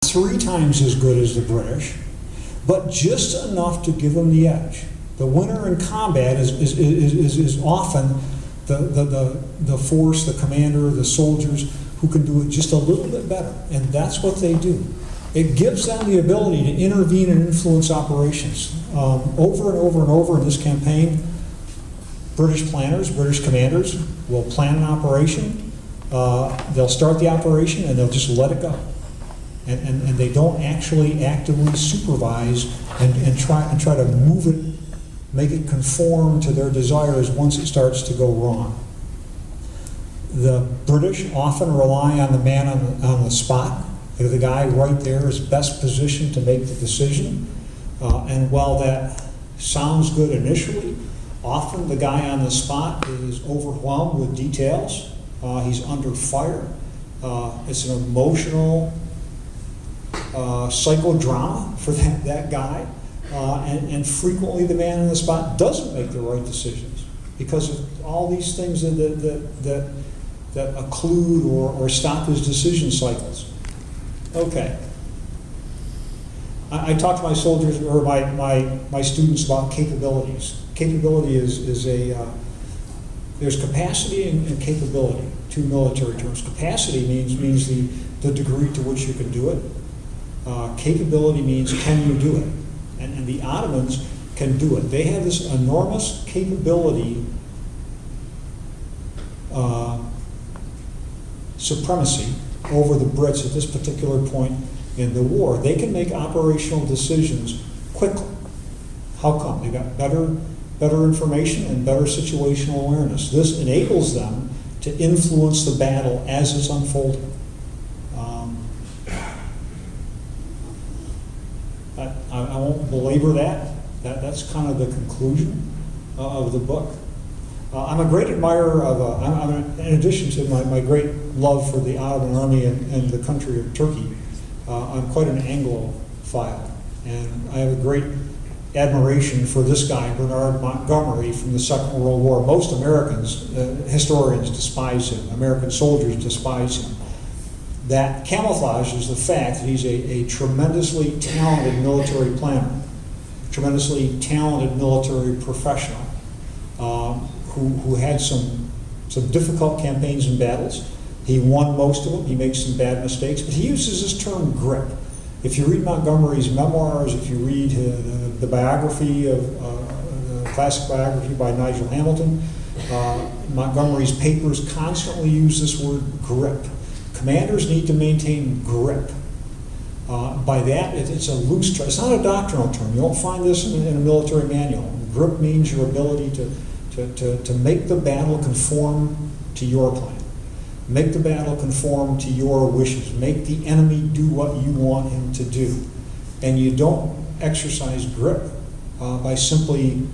3 times as good as the British, but just enough to give them the edge. The winner in combat is often the force, the commander, the soldiers who can do it just a little bit better, and that's what they do. It gives them the ability to intervene and influence operations. Over and over and over in this campaign, British planners, British commanders will plan an operation, they'll start the operation and they'll just let it go. And they don't actually actively supervise and try to move it, make it conform to their desires once it starts to go wrong. The British often rely on the man on the spot. The guy right there is best positioned to make the decision. And while that sounds good initially, often the guy on the spot is overwhelmed with details. He's under fire. It's an emotional psychodrama for that guy. And frequently the man on the spot doesn't make the right decisions because of all these things that occlude or stop his decision cycles. Okay. I talk to my soldiers or my students about capabilities. Capability is there's capacity and capability, 2 military terms. Capacity means the degree to which you can do it. Capability means can you do it? And the Ottomans can do it. They have this enormous capability supremacy over the Brits at this particular point in the war. They can make operational decisions quickly. How come? They got better information and better situational awareness. This enables them to influence the battle as it's unfolding. I won't belabor that. That's kind of the conclusion of the book. I'm a great admirer of, in addition to my great love for the Ottoman army and the country of Turkey, I'm quite an Anglophile. And I have a great admiration for this guy, Bernard Montgomery, from the Second World War. Most Americans, historians despise him. American soldiers despise him. That camouflages the fact that he's a tremendously talented military planner, tremendously talented military professional, who had some difficult campaigns and battles. He won most of them. He makes some bad mistakes, but he uses this term grip. If you read Montgomery's memoirs, if you read the biography the classic biography by Nigel Hamilton, Montgomery's papers constantly use this word grip. Commanders need to maintain grip. By that, it's a loose term. It's not a doctrinal term. You won't find this in a military manual. Grip means your ability to make the battle conform to your plan. Make the battle conform to your wishes. Make the enemy do what you want him to do. And you don't exercise grip by simply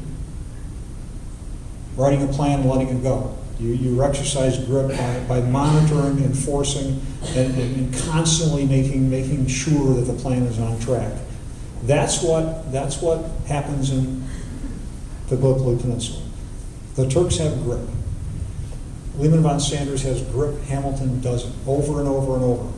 writing a plan and letting it go. You exercise grip by monitoring, enforcing, and constantly making sure that the plan is on track. That's what happens in the Gallipoli Peninsula. The Turks have grip. Lehman von Sanders has grip. Hamilton doesn't. Over and over and over.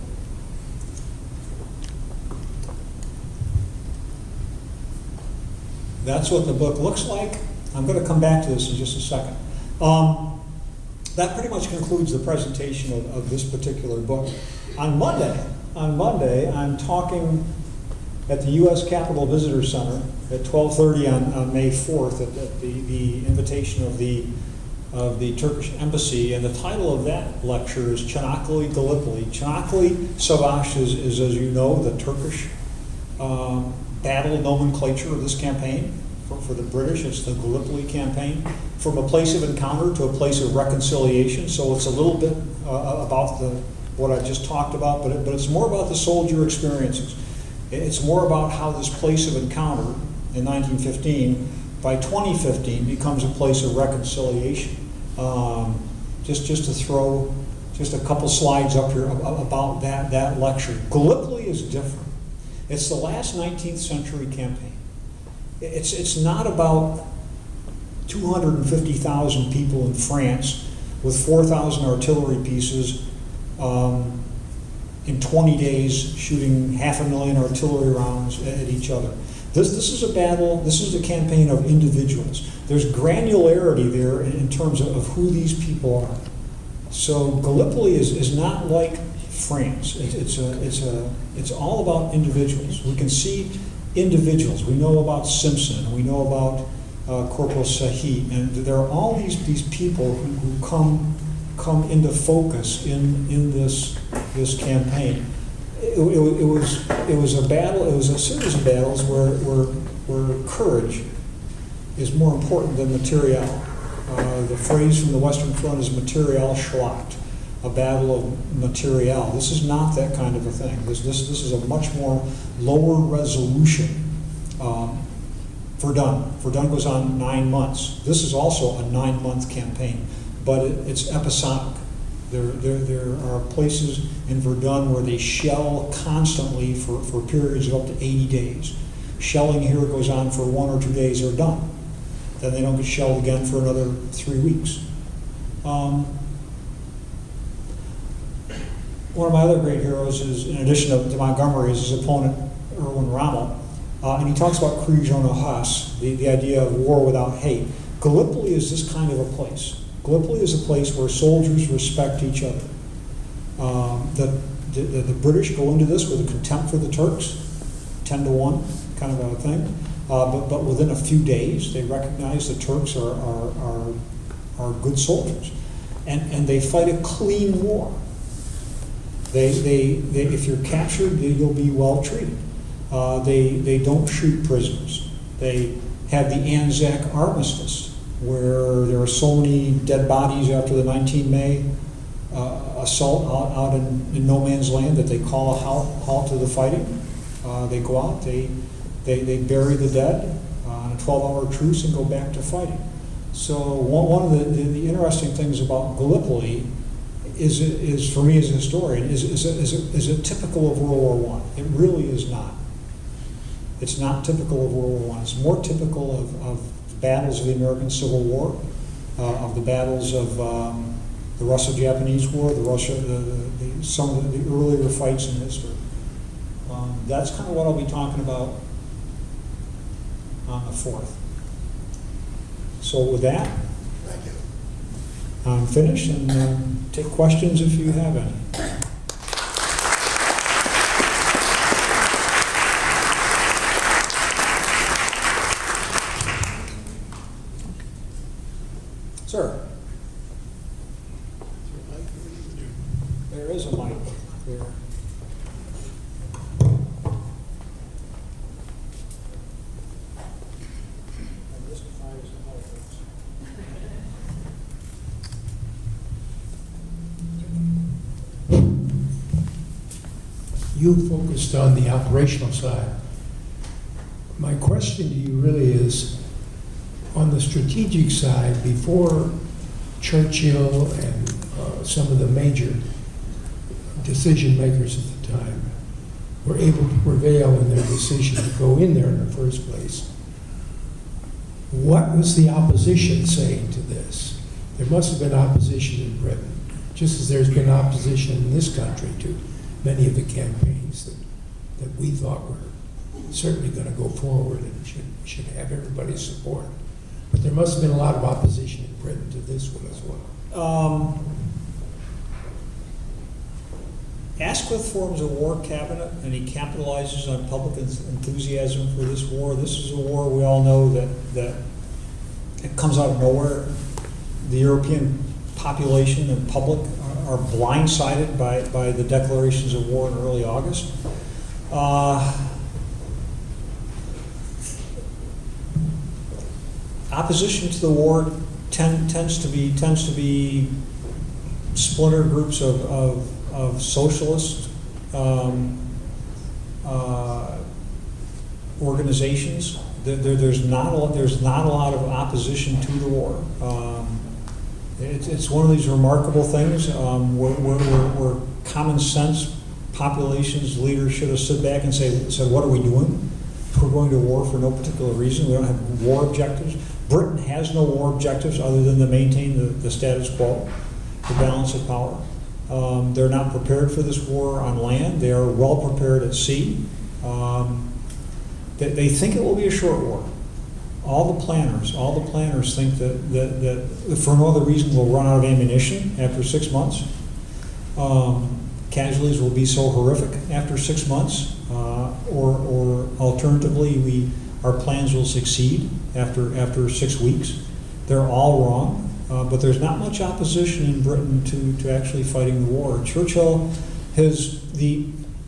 That's what the book looks like. I'm going to come back to this in just a second. That pretty much concludes the presentation of this particular book. On Monday, I'm talking at the U.S. Capitol Visitor Center at 12:30 on May 4th at the invitation of the Turkish Embassy, and the title of that lecture is Çanakkale Gallipoli. Çanakkale Savaş is, as you know, the Turkish battle nomenclature of this campaign. For the British, it's the Gallipoli campaign. From a place of encounter to a place of reconciliation. So it's a little bit about what I just talked about, but it's more about the soldier experiences. It's more about how this place of encounter in 1915, by 2015, becomes a place of reconciliation. Just to throw just a couple slides up here about that lecture. Gallipoli is different. It's the last 19th century campaign. It's not about 250,000 people in France with 4,000 artillery pieces in 20 days shooting 500,000 artillery rounds at each other. This is a battle, this is a campaign of individuals. There's granularity there in terms of who these people are. So Gallipoli is not like France. It's all about individuals. We can see individuals. We know about Simpson, we know about Corporal Sahi, and there are all these people who come into focus in this campaign. It was a battle. It was a series of battles where courage is more important than material. The phrase from the Western Front is material Schlacht, a battle of material. This is not that kind of a thing. This is a much more lower resolution. Verdun goes on 9 months. This is also a 9-month campaign, but it's episodic. There are places in Verdun where they shell constantly for periods of up to 80 days. Shelling here goes on for 1 or 2 days, they're done. Then they don't get shelled again for another 3 weeks. One of my other great heroes is, in addition to Montgomery, is his opponent, Erwin Rommel. And he talks about Krieg ohne Hass, the idea of war without hate. Gallipoli is this kind of a place. Gallipoli is a place where soldiers respect each other. The British go into this with a contempt for the Turks, 10-1 kind of a thing. But within a few days, they recognize the Turks are good soldiers, and they fight a clean war. They if you're captured, you'll be well treated. They don't shoot prisoners. They have the Anzac Armistice, where there are so many dead bodies after the 19 May assault out in no man's land that they call a halt to the fighting. They go out, they bury the dead on a 12-hour truce and go back to fighting. So one of the interesting things about Gallipoli is for me as a historian, is it typical of World War I? It really is not. It's not typical of World War I. It's more typical of the battles of the American Civil War, of the battles of the Russo-Japanese War, some of the earlier fights in history. That's kind of what I'll be talking about on the 4th. So with that, thank you. I'm finished, and take questions if you have any. Sir, there is a mic there. You focused on the operational side. My question to you really is, on the strategic side, before Churchill and some of the major decision makers at the time were able to prevail in their decision to go in there in the first place, what was the opposition saying to this? There must have been opposition in Britain, just as there's been opposition in this country to many of the campaigns that we thought were certainly going to go forward and should have everybody's support. But there must have been a lot of opposition in Britain to this one as well. Asquith forms a war cabinet, and he capitalizes on public enthusiasm for this war. This is a war we all know that it comes out of nowhere. The European population and public are blindsided by the declarations of war in early August. Opposition to the war tends to be splinter groups of socialist organizations. There's not a lot of opposition to the war. It's one of these remarkable things where common sense populations leaders should have stood back and said, what are we doing? We're going to war for no particular reason. We don't have war objectives. Britain has no war objectives other than to maintain the status quo, the balance of power. They're not prepared for this war on land. They are well prepared at sea. They think it will be a short war. All the planners think that for no other reason we'll run out of ammunition after 6 months. Casualties will be so horrific after 6 months, or alternatively, our plans will succeed after 6 weeks. They're all wrong. But there's not much opposition in Britain to actually fighting the war. Churchill has the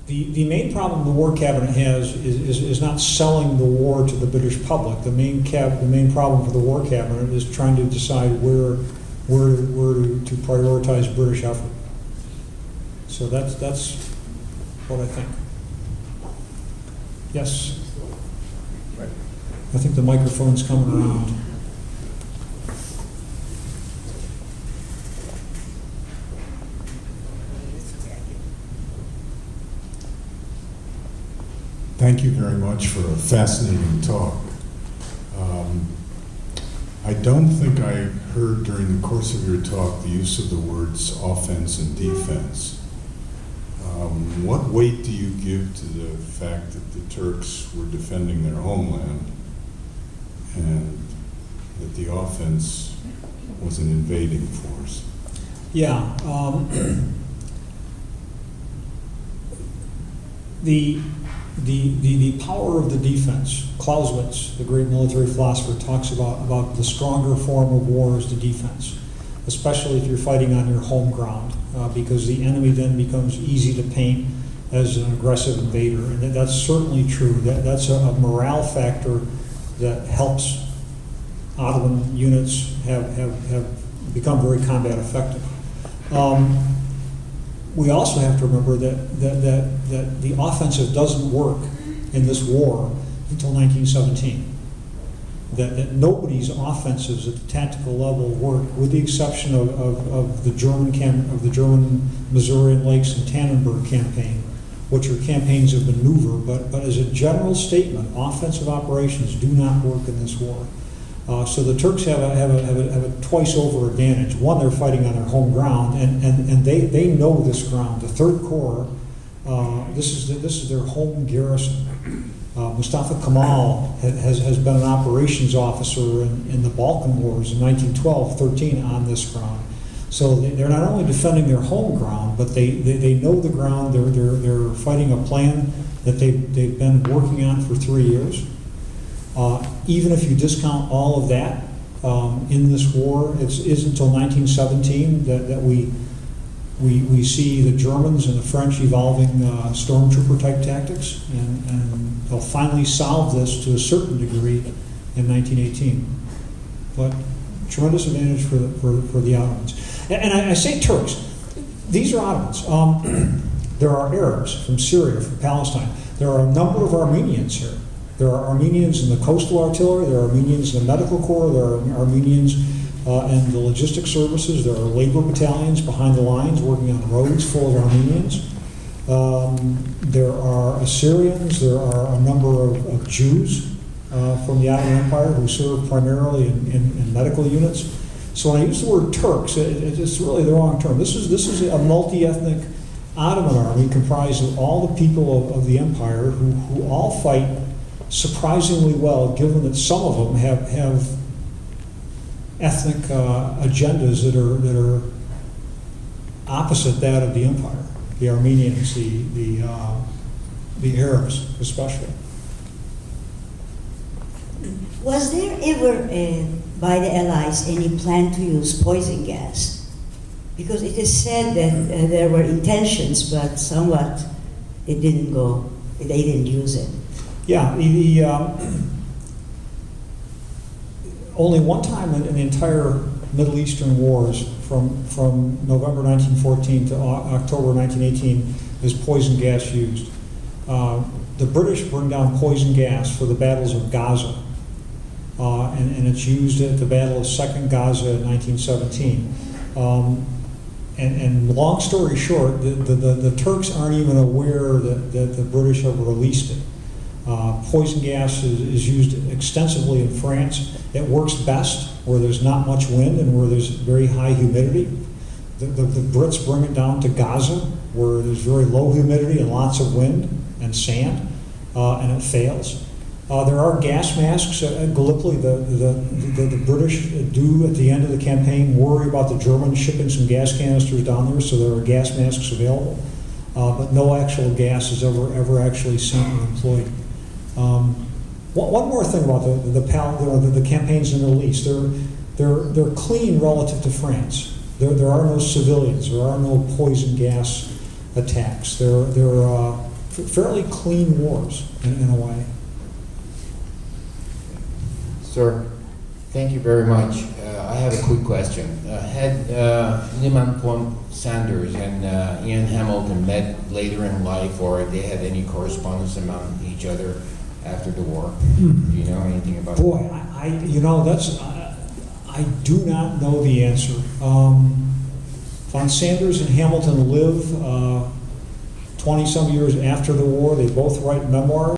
main problem the War Cabinet has is not selling the war to the British public. The main problem for the War Cabinet is trying to decide where to prioritize British effort. So that's what I think. Yes. Right. I think the microphone's coming around. Thank you very much for a fascinating talk. I don't think I heard during the course of your talk the use of the words offense and defense. What weight do you give to the fact that the Turks were defending their homeland and that the offense was an invading force? Yeah. The power of the defense. Clausewitz, the great military philosopher, talks about the stronger form of war is the defense, especially if you're fighting on your home ground, because the enemy then becomes easy to paint as an aggressive invader, and that's certainly true. That's a morale factor that helps Ottoman units have become very combat effective. We also have to remember that the offensive doesn't work in this war until 1917. That nobody's offensives at the tactical level work, with the exception of the German Masurian Lakes and Tannenberg campaign, which are campaigns of maneuver. But as a general statement, offensive operations do not work in this war. So the Turks have a twice over advantage. One, they're fighting on their home ground, and they know this ground. The Third Corps, this is their home garrison. Mustafa Kemal has been an operations officer in the Balkan Wars in 1912-13 on this ground. So they're not only defending their home ground, but they know the ground. They're fighting a plan that they've been working on for 3 years. Even if you discount all of that in this war, it is until 1917 that we see the Germans and the French evolving stormtrooper type tactics, and they'll finally solve this to a certain degree in 1918. But tremendous advantage for the Ottomans. And I say Turks, these are Ottomans. There are Arabs from Syria, from Palestine. There are a number of Armenians here. There are Armenians in the coastal artillery, there are Armenians in the medical corps, there are Armenians in the logistics services, there are labor battalions behind the lines working on roads full of Armenians. There are Assyrians, there are a number of Jews from the Ottoman Empire who serve primarily in medical units. So when I use the word Turks, it's really the wrong term. This is a multi-ethnic Ottoman army comprised of all the people of the empire who all fight surprisingly well, given that some of them have ethnic agendas that are opposite that of the empire. The Armenians, the Arabs, especially. Was there ever, by the Allies, any plan to use poison gas? Because it is said that there were intentions, but somewhat it didn't go. They didn't use it. Yeah, only one time in the entire Middle Eastern wars, from November 1914 to October 1918, is poison gas used. The British bring down poison gas for the battles of Gaza, and it's used at the Battle of Second Gaza in 1917. And long story short, the Turks aren't even aware that the British have released it. Poison gas is used extensively in France. It works best where there's not much wind and where there's very high humidity. The Brits bring it down to Gaza, where there's very low humidity and lots of wind and sand, and it fails. There are gas masks at Gallipoli. The British do, at the end of the campaign, worry about the Germans shipping some gas canisters down there, so there are gas masks available. But no actual gas is ever actually sent or employed. One more thing about the campaigns in the Middle East. They're clean relative to France. There are no civilians. There are no poison gas attacks. They're fairly clean wars in a way. Sir, thank you very much. I have a quick question. Had Lyman Sanders and Ian Hamilton met later in life, or they had any correspondence among each other after the war? Do you know anything about Boy, that? I do not know the answer. Von Sanders and Hamilton live 20-some years after the war. They both write memoirs.